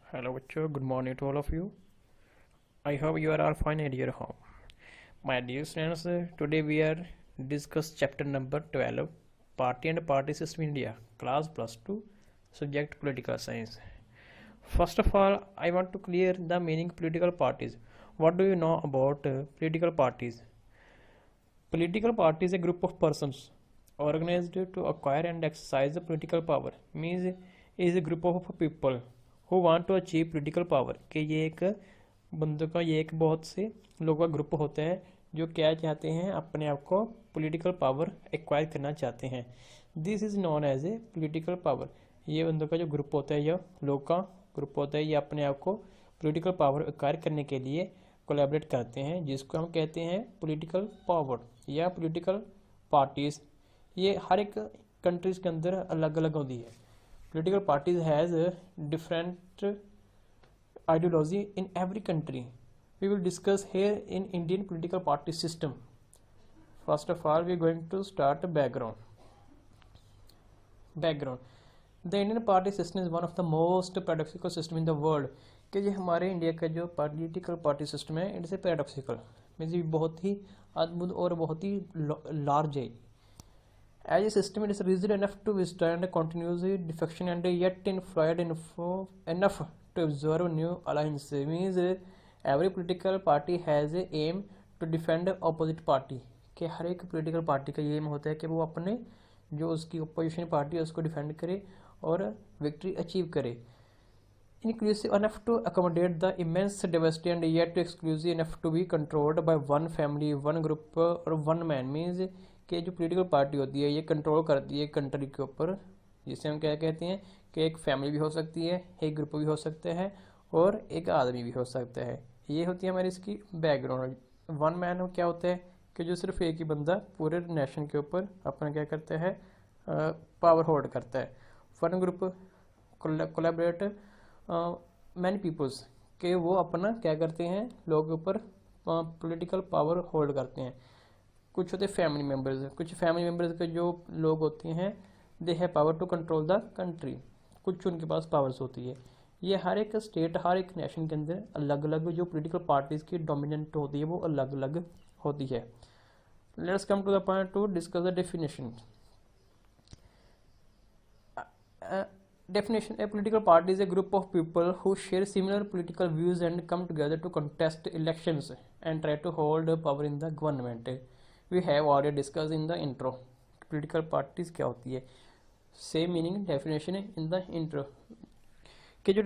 Hello, bachcho. Good morning to all of you. I hope you are all fine at your home. My dear students, today we are discuss chapter number 12, Party and Party System in India, class plus 2, subject political science. First of all, I want to clear the meaning political parties. What do you know about political parties? Political party is a group of persons organized to acquire and exercise the political power. Means is a group of people who want to achieve political power. कि ये एक बंदों का ये एक बहुत से लोगों का ग्रुप होता है जो क्या चाहते हैं, अपने आप को पॉलिटिकल पावर एक्वायर करना चाहते हैं. This is known as a political power. ये बंदों का जो ग्रुप होता है या लोग का ग्रुप होता है, ये अपने आप को पॉलिटिकल पावर एक्वायर करने के लिए कोलैबोरेट करते हैं, जिसको हम कहते हैं पॉलिटिकल पावर या पॉलिटिकल पार्टीज. ये हर एक कंट्रीज के अंदर अलग अलग होती है. Political parties has different ideology in every country. We will discuss here in Indian political party system. First of all we are going to start background. The Indian party system is one of the most paradoxical system in the world. कि ये हमारे India का जो political party system है, it is a paradoxical, means ये बहुत ही अद्भुत और बहुत ही लार्ज है. As A system it is rigid enough to withstand continuous defection and yet influent enough to observe new alliance. Means every political party has a aim to defend opposite party. कि हर एक political party का ये M होता है कि वो अपने जो उसकी अपोजिशन पार्टी है उसको डिफेंड करे और विक्ट्री अचीव करे. Inclusive enough to accommodate the immense diversity and yet exclusive enough to be controlled by one family, one group और one man. Means कि जो पॉलिटिकल पार्टी होती है ये कंट्रोल करती है कंट्री के ऊपर, जिसे हम क्या कहते हैं कि एक फैमिली भी हो सकती है, एक ग्रुप भी हो सकता है और एक आदमी भी हो सकता है. ये होती है हमारी इसकी बैकग्राउंड. वन मैन क्या होता है कि जो सिर्फ एक ही बंदा पूरे नेशन के ऊपर अपना क्या करता है, पावर होल्ड करता है. One group collaborate many peoples के वो अपना क्या करते हैं, लोगों के ऊपर पॉलिटिकल पावर होल्ड करते हैं. कुछ होते हैं फैमिली मेम्बर्स. कुछ फैमिली मेम्बर्स के जो लोग होते हैं they have power to control the country. कुछ उनके पास पावर्स होती है. ये हर एक स्टेट हर एक नेशन के अंदर अलग अलग जो पॉलिटिकल पार्टीज की डोमिनेंट होती है वो अलग अलग होती है. Let's come to the point to discuss the definition. Definition: A political party is a group of people who share similar political views and come together to contest elections and try to hold power in the government. We have already discussed in the intro. Political parties क्या होती है, same meaning definition in the intro. कि जो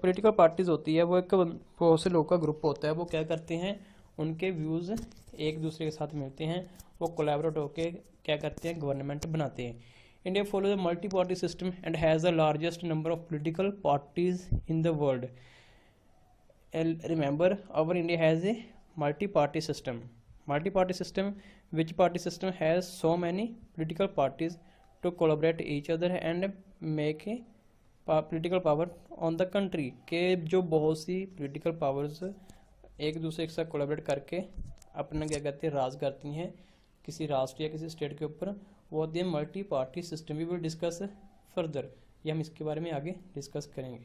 political parties होती है वो एक बहुत से लोगों का ग्रुप होता है. वो क्या करते हैं, उनके व्यूज़ एक दूसरे के साथ मिलते हैं, वो कोलैबोरेट होकर क्या करते हैं, गवर्नमेंट बनाते हैं. India follows a multi-party system and has the largest number of political parties in the world. Remember, our India has a multi-party system. Multi-party system, which party system has so many political parties to collaborate each other and make a political power on the country. के जो बहुत सी political powers एक दूसरे के साथ collaborate करके अपना क्या कहते हैं, राज करती हैं किसी राष्ट्र या किसी स्टेट के ऊपर, वो होती है multi party system. We will discuss further. ये हम इसके बारे में आगे डिस्कस करेंगे.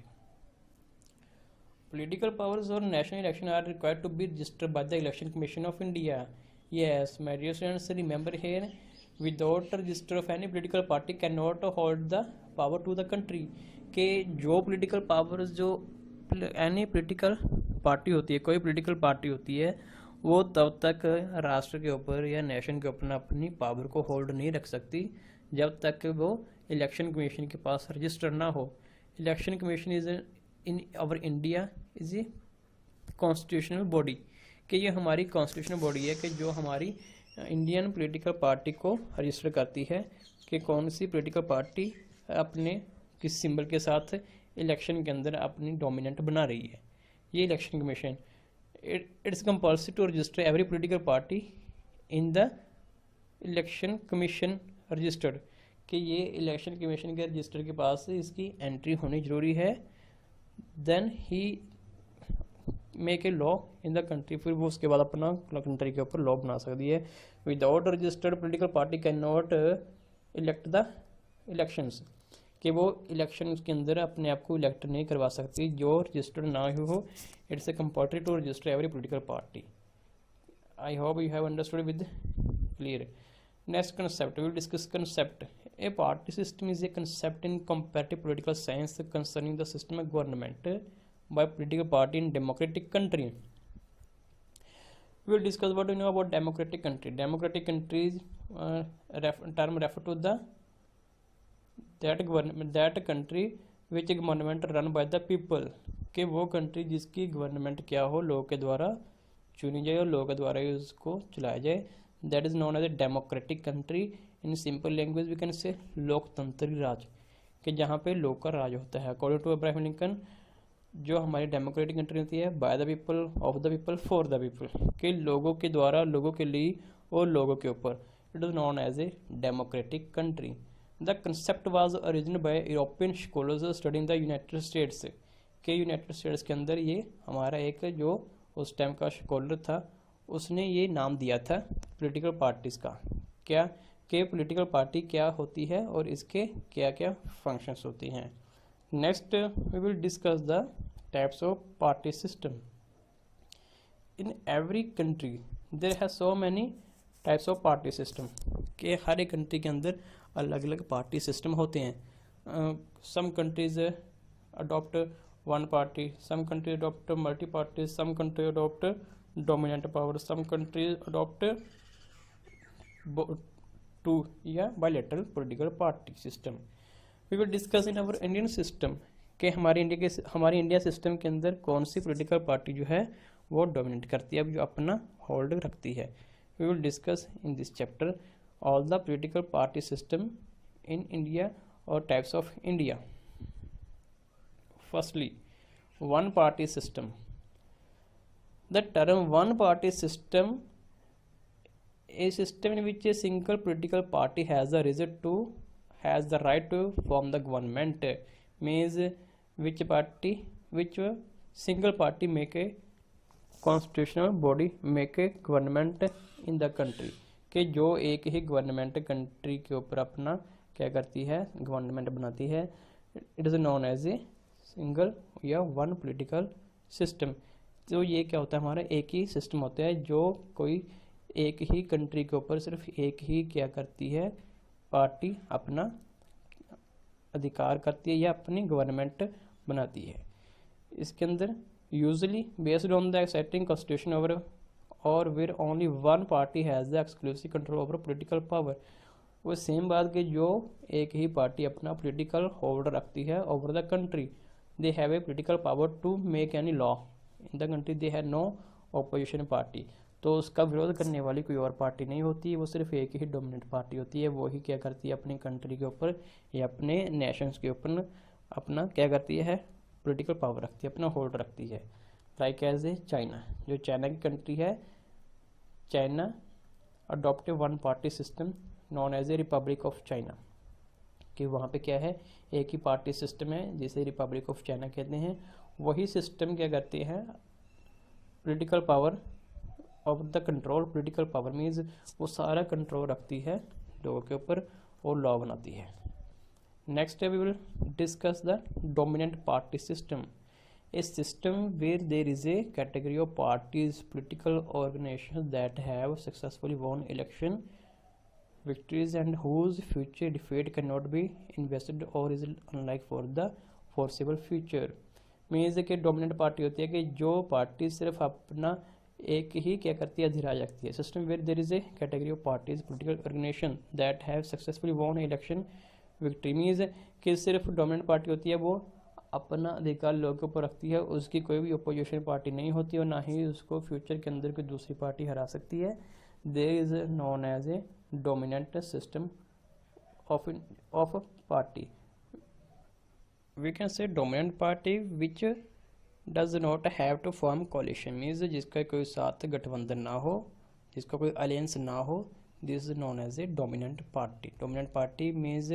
पॉलिटिकल पावर्स और national election are required to be registered by the election commission of India. Yes my dear students, remember here, without register of any political party can not hold the power to the country. के जो political powers जो any political party होती है, कोई political party होती है, वो तब तक राष्ट्र के ऊपर या नेशन के ऊपर अपनी पावर को होल्ड नहीं रख सकती जब तक वो इलेक्शन कमीशन के पास रजिस्टर ना हो. Election commission is in our India is a constitutional body. कि ये हमारी कॉन्स्टिट्यूशनल बॉडी है कि जो हमारी इंडियन पॉलिटिकल पार्टी को रजिस्टर करती है कि कौन सी पॉलिटिकल पार्टी अपने किस सिंबल के साथ इलेक्शन के अंदर अपनी डोमिनेंट बना रही है. ये election commission. It's compulsory to register every political party in the election commission registered. कि ये इलेक्शन कमीशन के रजिस्टर के पास इसकी एंट्री होनी जरूरी है. Then he make a law in the country. फिर वो उसके बाद अपना कंट्री के ऊपर लॉ बना सकती है. Without registered political party can not elect the elections. कि वो इलेक्शन उसके अंदर अपने आप को इलेक्ट नहीं करवा सकती जो रजिस्टर्ड ना हो। It's a compulsory to register every political party. I hope you have understood with clear. Next concept, we will discuss concept. A party system is a concept in comparative political science concerning the system of government by political party in democratic country. We will discuss what we know about democratic country. Democratic countries term refer to the that country which government run by the people, कि वो country जिसकी government क्या हो, लोगों के द्वारा चुनी जाए और लोगों के द्वारा ही उसको चलाया जाए। That is known as a democratic country. In simple language we can say लोकतंत्री राज, कि जहाँ पे लोग का राज होता है। अकॉर्डिंग टू अब्राहम लिंकन, जो हमारी डेमोक्रेटिक कंट्री होती है, by the people, of the people, for the people, कि लोगों के द्वारा, लोगों के लिए और लोगों के ऊपर। It is known as a democratic country. The concept was originated by European scholars studying the United States, के यूनाइटेड स्टेट्स के अंदर ये हमारा एक जो उस टाइम का स्कॉलर था, उसने ये नाम दिया था पॉलिटिकल पार्टीज़ का। क्या कि पॉलिटिकल पार्टी क्या होती है और इसके क्या क्या फंक्शंस होती हैं। Next we will discuss the types of party system. In every country there has so many types of party system, कि हर एक कंट्री के अंदर अलग अलग पार्टी सिस्टम होते हैं। Some countries adopt one party, some countries adopt multi parties, some countries adopt dominant power, some countries adopt two या bilateral political party system. We will discuss in our Indian system कि हमारे India system के अंदर कौन सी political party जो है वो dominate करती है, अब जो अपना होल्ड रखती है। We will discuss in this chapter all the political party system in India or types of India. Firstly, one party system. The term one party system, a system in which a single political party has the right to form the government, means which single party make a constitutional body, make a government in the country, कि जो एक ही government country के ऊपर अपना क्या करती है, government बनाती है। It is known as a single या वन पॉलिटिकल सिस्टम। तो ये क्या होता है, हमारा एक ही सिस्टम होता है जो कोई एक ही कंट्री के ऊपर सिर्फ एक ही क्या करती है, पार्टी अपना अधिकार करती है या अपनी गवर्नमेंट बनाती है। इसके अंदर usually based on the excepting constitution over और where only one party has the exclusive control over political power. वो सेम बात कि जो एक ही पार्टी अपना पॉलिटिकल होल्ड रखती है over the country. They have a political power to make any law in the country. They have no opposition party. तो उसका विरोध करने वाली कोई और पार्टी नहीं होती है, वो सिर्फ एक ही डोमिनेंट पार्टी होती है। वो ही क्या करती है, अपनी कंट्री के ऊपर या अपने नेशंस के ऊपर अपना क्या करती है, पॉलिटिकल पावर रखती है, अपना होल्ड रखती है। लाइक एज ए चाइना, जो चाइना की कंट्री है, China adopt one party system known as a republic of China, कि वहाँ पे क्या है, एक ही पार्टी सिस्टम है जिसे रिपब्लिक ऑफ चाइना कहते हैं। वही सिस्टम क्या करते हैं, political power of the control. Political power means वो सारा कंट्रोल रखती है लोगों के ऊपर और लॉ बनाती है। Next we will discuss the dominant party system. A system where there is a category of parties, political organization that have successfully won election victories and whose future defeat cannot be invested or is unlike for the foreseeable future। Means कि dominant party होती है कि जो party सिर्फ अपना एक ही क्या करती है, अधिराज रखती है। System where there is a category of parties, political organization that have successfully won election victory. Means कि सिर्फ डोमिनेंट पार्टी होती है, वो अपना अधिकार लोगों के ऊपर रखती है, उसकी कोई भी अपोजिशन पार्टी नहीं होती और ना ही उसको फ्यूचर के अंदर कोई दूसरी पार्टी हरा सकती है। There is known as a dominant system of a party. We can say dominant party which does not have to form coalition, means जिसका कोई साथ गठबंधन ना हो, जिसका कोई अलायंस ना हो, this is known as a dominant party. Dominant party means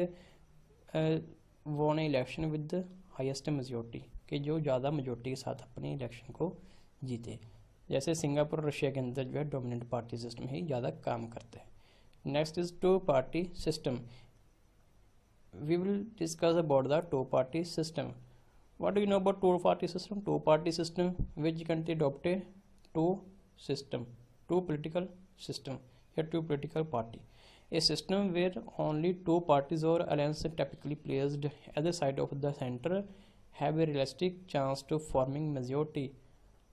won election with the highest majority, कि जो ज़्यादा मेजोरिटी के साथ अपने इलेक्शन को जीते। जैसे सिंगापुर, रशिया के अंदर जो है डोमिनेंट पार्टी सिस्टम ही ज़्यादा काम करते हैं। Next is two party system. we will discuss about the two-party system. What do you know about two-party system? Two-party system, which country adopted two system, two political system, or two political party. A system where only two parties or alliance typically placed either side of the center have a realistic chance to forming majority.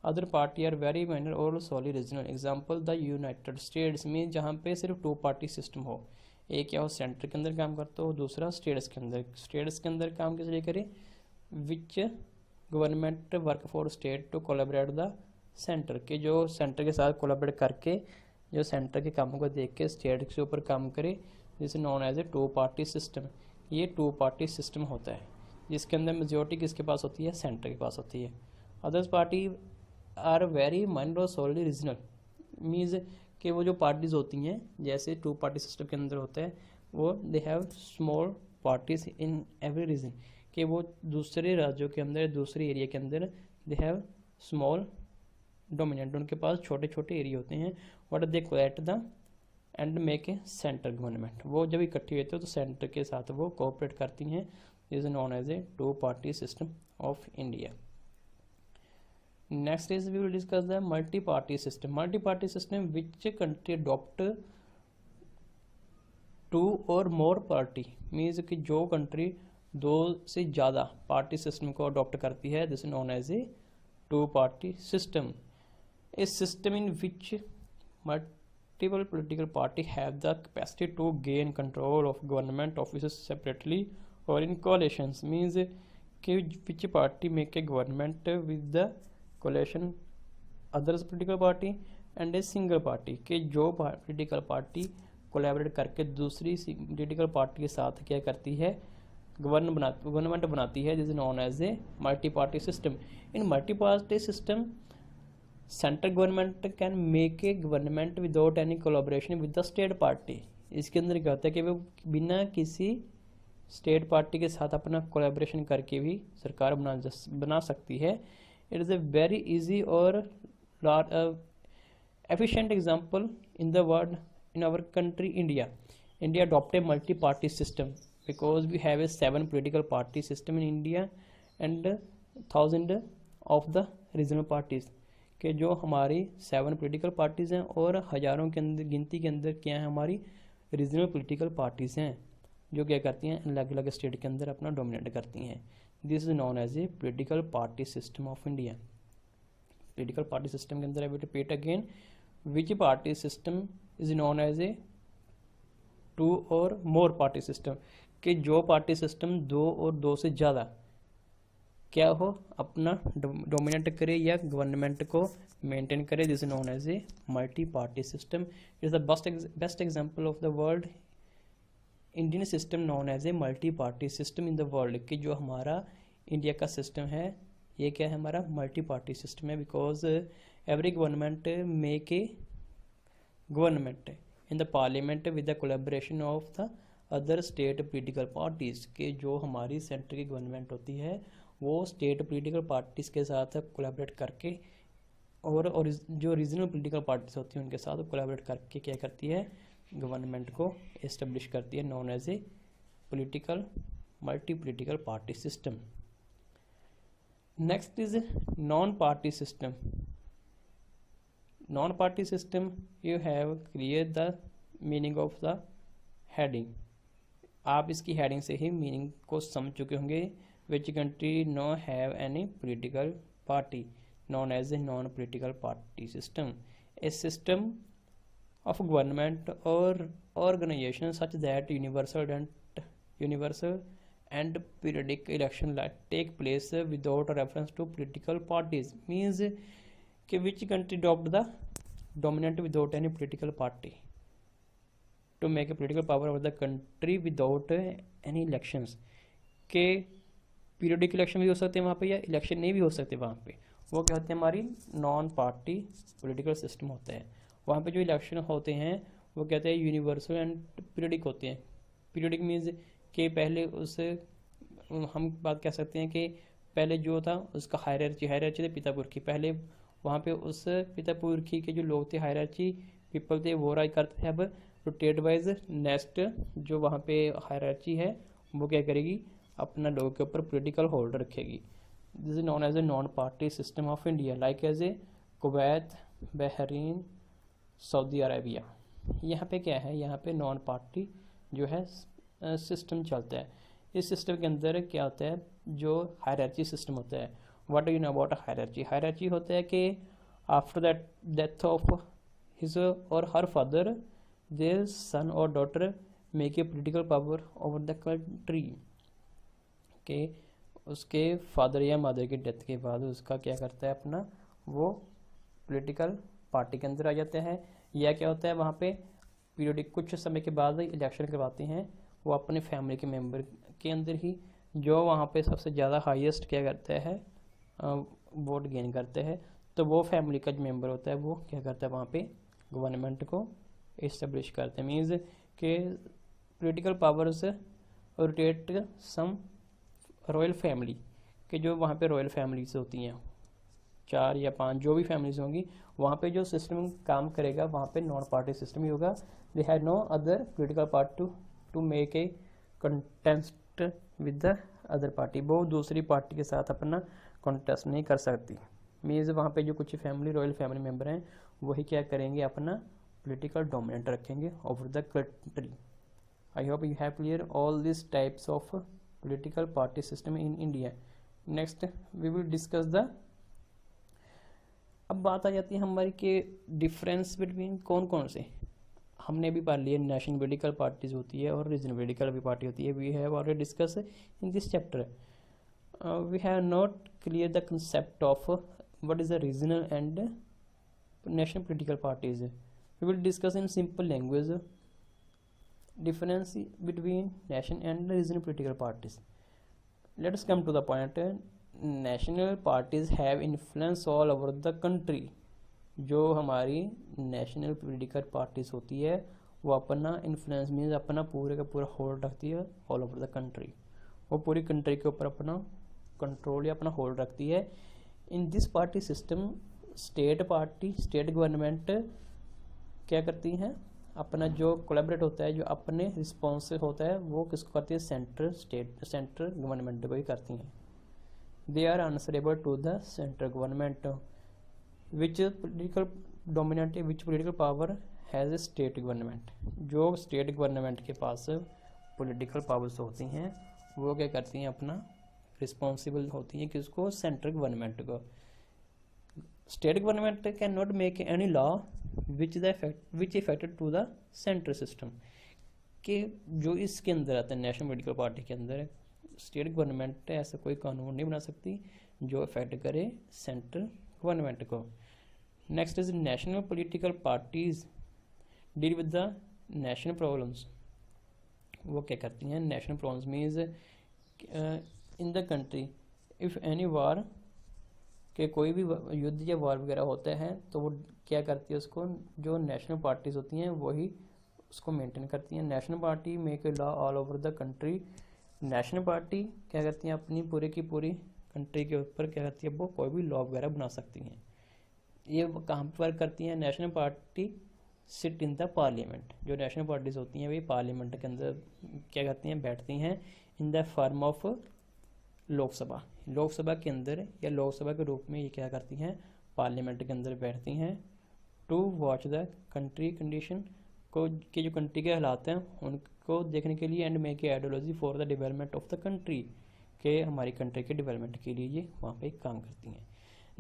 Other party are very minor और solely regional. Example the United States में, जहाँ पे सिर्फ to party system हो. एक क्या हो centre के अंदर काम करता हो, दूसरा स्टेट्स के अंदर. स्टेट्स के अंदर काम किस लिए करे, which government work for state to collaborate the centre, के जो सेंटर के साथ कोलैबोरेट करके जो सेंटर के कामों को देख के स्टेट के ऊपर काम करे, जिसे known as a two party system. ये टू पार्टी सिस्टम होता है जिसके अंदर मेजोरिटी किसके पास होती है, सेंटर के पास होती है. Others party are very minor और सोलली रीजनल. मीन्स कि वो जो पार्टीज होती हैं जैसे टू पार्टी सिस्टम के अंदर होता है, वो they have small parties in every region, कि वो दूसरे राज्यों के अंदर दूसरे एरिया के अंदर दे हैव स्मॉल डोमिनेंट, उनके पास छोटे छोटे एरिया होते हैं. व्हाट दे कोएट the and make a centre government. वो जब इकट्ठी होते हैं तो सेंटर के साथ वो कोऑपरेट करती हैं. Is known as a two party system of India. Next is we will discuss the multi-party system. Multi-party system which country adopt two or more party means कि जो country दो से ज़्यादा पार्टी सिस्टम को adopt करती है, this is known as a two party system. A system in which multiple political party have the capacity to gain control of government office separately और in coalitions. Means कि which party make a government with the coalition others political party and a single party, के जो political party collaborate करके दूसरी political party के साथ क्या करती है, गवर्नमेंट बनाती है. This is known as a multi party system. In multi party system central government can make a government without any collaboration with the state party. इसके अंदर क्या होता है कि वो बिना किसी स्टेट पार्टी के साथ अपना कोलैबोरेशन करके भी सरकार बना सकती है. It is a very easy or efficient example in the world. In our country India adopted a multi-party system because we have a 7 political party system in India and 1000 of the regional parties. के जो हमारी 7 political parties हैं और हज़ारों के अंदर गिनती के अंदर क्या है, हमारी रीजनल political parties हैं जो क्या करती हैं, अलग अलग स्टेट के अंदर अपना डोमिनेट करती हैं. This is known as a political party system of India. Political party system के अंदर I will repeat again, which party system is known as a two और मोर पार्टी सिस्टम, कि जो पार्टी सिस्टम दो और दो से ज़्यादा क्या हो, अपना डोमिनेट करे या गवर्नमेंट को मेंटेन करे. This is known as a multi party system. Is the best example of the world Indian system known as a multi party system in the world. कि जो हमारा इंडिया का सिस्टम है ये क्या है, हमारा मल्टी पार्टी सिस्टम है. Because every government make a government in the parliament with the collaboration of the other state political parties. के जो हमारी सेंटर की गवर्नमेंट होती है वो स्टेट पोलिटिकल पार्टीज के साथ कोलैबोरेट करके और जो रीजनल पोलिटिकल पार्टीज होती हैं उनके साथ कोलैबोरेट करके क्या करती है, गवर्नमेंट को एस्टेब्लिश करती है. Known as a political multi political party system. Next is non party system. Non party system you have clear the meaning of the heading. आप इसकी हेडिंग से ही मीनिंग को समझ चुके होंगे. Which country no have any political party, known as a non political party system. A system of government or organization such that universal and periodic election take place without reference to political parties. Means कि which country adopt the dominant without any political party to make a political power of the country without any elections. के periodic election भी हो सकते हैं वहाँ पे या election नहीं भी हो सकते वहाँ पे, वो क्या होते हैं, हमारी नॉन पार्टी पॉलिटिकल सिस्टम होता है. वहाँ पे जो इलेक्शन होते हैं वो कहते हैं यूनिवर्सल एंड पीरियडिक होते हैं. पीरियडिक मीन्स कि पहले उस हम बात कह सकते हैं कि पहले जो था उसका हायरार्ची थे पितापुरखी. पहले वहाँ पे उस पितापुरखी के जो लोग थे, हायरार्ची पीपल थे, वो राज करते थे. अब रोटेट वाइज नेक्स्ट जो वहाँ पे हायरार्ची है वो क्या करेगी, अपना लोगों के ऊपर पॉलिटिकल होल्ड रखेगी। This is known as a non party system of India like as a Kuwait, Bahrain, Saudi Arabia. यहाँ पे क्या है, यहाँ पे नॉन पार्टी जो है सिस्टम चलता है। इस सिस्टम के अंदर क्या होता है, जो हायरार्ची सिस्टम होता है। What do you know about hierarchy? Hierarchy होता है कि after that death of his और हर फादर देयर सन और daughter make a political power over the country, के उसके फादर या मदर की डेथ के बाद उसका क्या करता है, अपना वो पॉलिटिकल पार्टी के अंदर आ जाता है। या क्या होता है, वहाँ पे पीरियडिक कुछ समय के बाद इलेक्शन करवाते हैं, वो अपने फैमिली के मेंबर के अंदर ही जो वहाँ पे सबसे ज़्यादा हाईएस्ट क्या करता है, वोट गेन करते हैं, तो वो फैमिली का जो मेंबर होता है वो क्या करता है, वहाँ पे गवर्नमेंट को इस्टेब्लिश करते हैं। मीन्स के पॉलिटिकल पावर्स रोटेट सम रॉयल फैमिली, कि जो वहाँ पे रॉयल फैमिलीज होती हैं 4 या 5 जो भी फैमिलीज होंगी, वहाँ पे जो सिस्टम काम करेगा वहाँ पे नॉन पार्टी सिस्टम ही होगा। They have no other political party to make a contest with the other party. वो दूसरी पार्टी के साथ अपना कॉन्टेस्ट नहीं कर सकती। मीन्स वहाँ पे जो कुछ फैमिली रॉयल फैमिली मेम्बर हैं वही क्या करेंगे, अपना पॉलिटिकल डोमिनेट रखेंगे over the country. I hope you have clear all this types of political party system in India. Next we will discuss the, अब बात आ जाती है हमारी के डिफरेंस बिटवीन कौन कौन से। हमने भी पढ़ लिया नेशनल पॉलिटिकल पार्टीज होती है और रीजनल पॉलिटिकल भी पार्टी होती है। We have already discuss in this chapter. We have not clear the concept of what is the regional and national political parties. We will discuss in simple language difference between national and regional political parties. Let us come to the point. National parties have influence all over the country. जो हमारी national political parties होती है वो अपना influence means अपना पूरे का पूरा होल्ड रखती है ऑल ओवर द कंट्री। वो पूरी कंट्री के ऊपर अपना कंट्रोल या अपना होल्ड रखती है। In this party system state party, state government क्या करती हैं, अपना जो कोलैबोरेट होता है, जो अपने रिस्पॉन्स होता है वो किसको करती है, सेंट्रल गवर्नमेंट को ही करती हैं। They are answerable to the central government. Which political dominate, which political power has a state government. जो स्टेट गवर्नमेंट के पास पॉलिटिकल पावर्स होती हैं वो क्या करती हैं, अपना रिस्पॉन्सिबल होती हैं किसको, सेंट्रल गवर्नमेंट को। State government can not make any law which affected to the central system. कि जो इसके अंदर आता है नेशनल पॉलिटिकल पार्टी के अंदर, स्टेट गवर्नमेंट ऐसा कोई कानून नहीं बना सकती जो इफेक्ट करे सेंट्रल गवर्नमेंट को। Next is national political parties deal with the national problems. वो क्या करती हैं, national problems means in the country if any war, कि कोई भी युद्ध या वार वगैरह होता है तो वो क्या करती है, उसको जो नेशनल पार्टीज होती हैं वही उसको मेंटेन करती हैं। National party make a law all over the country. National party क्या करती हैं, अपनी पूरे की पूरी कंट्री के ऊपर क्या करती है, वो कोई भी लॉ वगैरह बना सकती हैं। ये कहाँ पर वर्क करती हैं, national party sit in the parliament. जो नेशनल पार्टीज होती हैं वे पार्लियामेंट के अंदर क्या करती हैं, बैठती हैं इन the form of Lok Sabha. Lok Sabha के अंदर या लोकसभा के रूप में ये क्या करती हैं, पार्लियामेंट के अंदर बैठती हैं to watch the country condition को, कि जो कंट्री के हालात हैं उनको देखने के लिए, and make A ideology for the development of the country, के हमारी कंट्री के डेवलपमेंट के लिए ये वहाँ पे काम करती हैं।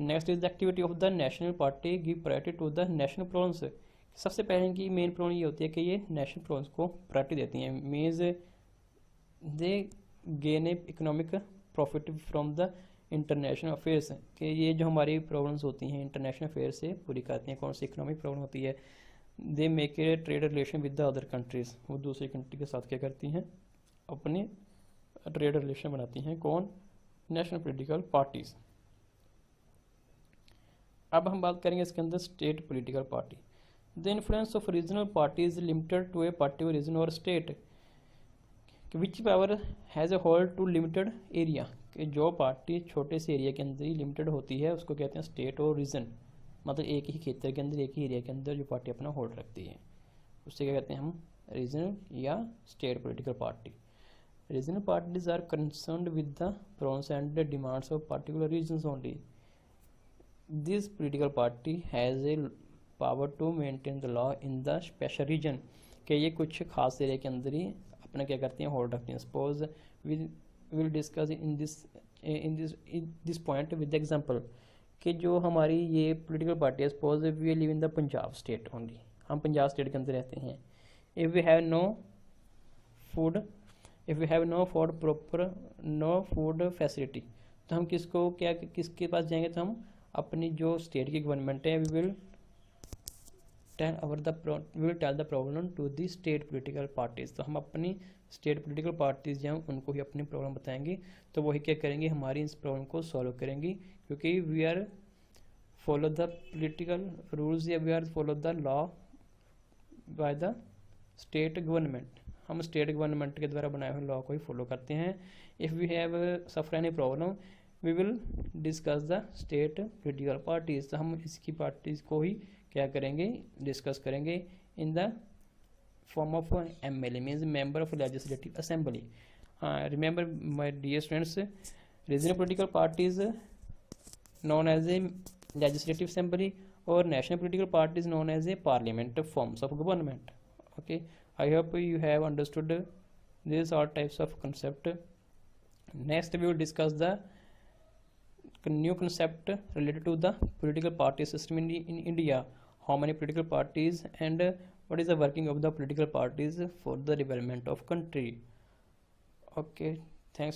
Next is the activity of the national party give priority to the national problems. सबसे पहले की मेन प्रॉब्लम ये होती है कि ये नेशनल प्रॉब्लम्स को प्रायोरिटी देती हैं। Means they gain A economic profit from the international affairs, कि ये जो हमारी प्रॉब्लम्स होती हैं इंटरनेशनल अफेयर से पूरी करती हैं। कौन सी इकोनॉमिक प्रॉब्लम होती है, they make a trade relation with the other countries. वो दूसरी कंट्री के साथ क्या करती हैं, अपने ट्रेड रिलेशन बनाती हैं। कौन, नेशनल पॉलिटिकल पार्टीज। अब हम बात करेंगे इसके अंदर state political party. The influence of regional parties limited to a particular region और state which power has a hold to limited area. कि जो पार्टी छोटे से एरिया के अंदर ही लिमिटेड होती है उसको कहते हैं स्टेट और रीजन। मतलब एक ही क्षेत्र के अंदर, एक ही एरिया के अंदर जो पार्टी अपना होल्ड रखती है उससे क्या कहते हैं हम, रीजनल या state political party. Regional parties are concerned with the problems and the demands of particular regions only. This political party has a power to maintain the law in the special region, कि ये कुछ खास area के अंदर ही अपना क्या करते हैं, होल्ड रखते हैं. Suppose we will discuss in this point with example, कि जो हमारी ये पॉलिटिकल पार्टी है, suppose we live in the Punjab state only, हम पंजाब स्टेट के अंदर रहते हैं. If we have no food, if we have no food proper, no food facility, तो हम किसको क्या किसके पास जाएंगे, तो हम अपनी जो स्टेट की गवर्नमेंट है, we will tell the problem to the state political parties. तो हम अपनी स्टेट पॉलिटिकल पार्टीज जो हैं उनको ही अपनी प्रॉब्लम बताएंगे, तो वही क्या करेंगे, हमारी इस प्रॉब्लम को सॉल्व करेंगी, क्योंकि we are follow the political rules या we are follow the law by the state government. हम स्टेट गवर्नमेंट के द्वारा बनाए हुए लॉ को ही फॉलो करते हैं. If we have suffer any problem we will discuss the state political parties. तो हम इसकी पार्टीज को ही क्या करेंगे, डिस्कस करेंगे in the form of MLA, means member of legislative assembly. Remember my dear students, regional political parties known as a legislative assembly or national political parties known as a parliament forms of government. Okay, I hope you have understood these all types of concept. Next we will discuss the new concept related to the political party system in India. How many political parties and what is the working of the political parties for the development of country. Okay.